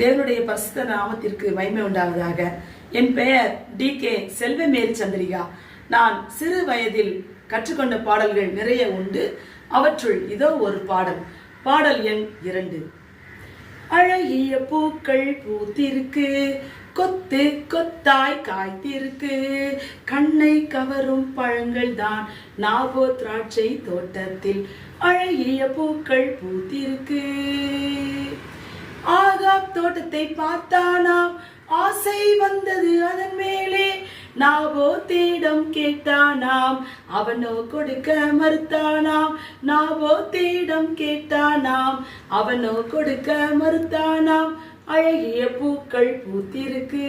தேவனுடைய பரிசுத்த நாமத்திற்கு மகிமை உண்டாவதாக. என் பெயர் டி.கே. செல்வமேரி சந்திரிகா. நான் சிறு வயதில் கற்றுக்கொண்ட பாடல்கள் நிறைய உண்டு. அவற்றுள் இதோ ஒரு பாடல். பாடல் எண் 2. அழகிய பூக்கள் பூத்திருக்கு, கொத்து கொத்தாய் காய்த்திருக்கு, கண்ணை கவரும் பழங்கள் தான் நாபோத் திராட்சை தோட்டத்தில். அழகிய பூக்கள் பூத்திருக்கு. ஆகாப் தோட்டத்தை பார்த்தானாம், ஆசை வந்தது அதன் மேலே. நாபோத்திடம் கேட்டானாம், அவனோ கொடுக்க மறுத்தானாம். நாபோத்திடம் கேட்டானாம், அவனோ கொடுக்க மறுத்தானாம். அழகிய பூக்கள் பூத்திருக்கு.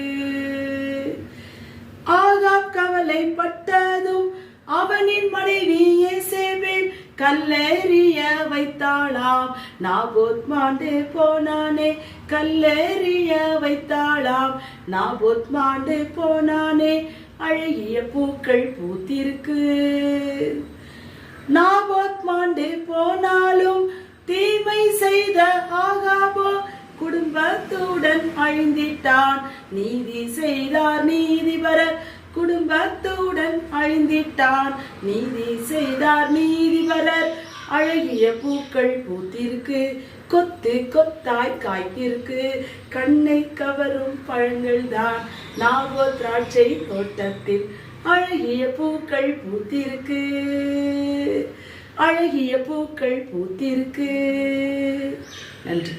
ஆகாப் கவலைப்பட்டதும் அவனின் மனைவி யேசேபேல் கல்லெறிய வைத்தாளாம். நாபோத் மாண்டு போனானே, கல்லெறிய வைத்தாளாம். நாபோத் மாண்டு போனானே. அழகிய பூக்கள் பூத்திருக்கு. நாபோத் மாண்டு போனாலும் தீமை செய்த ஆகாபோ குடும்பத்துடன் அழிந்திட்டான். நீதி செய்தார் நீதிபரர், குடும்பத்துடன் அழிந்திட்டான். நீதி செய்தார் நீதிபரர். அழகிய பூக்கள் பூத்திருக்கு, கொத்து கொத்தாய் காய்த்திருக்கு, கண்ணை கவரும் பழங்கள் தான் நாபோத் திராட்சை தோட்டத்தில். அழகிய பூக்கள் பூத்திருக்கு, அழகிய பூக்கள் பூத்திருக்கு. நன்றி.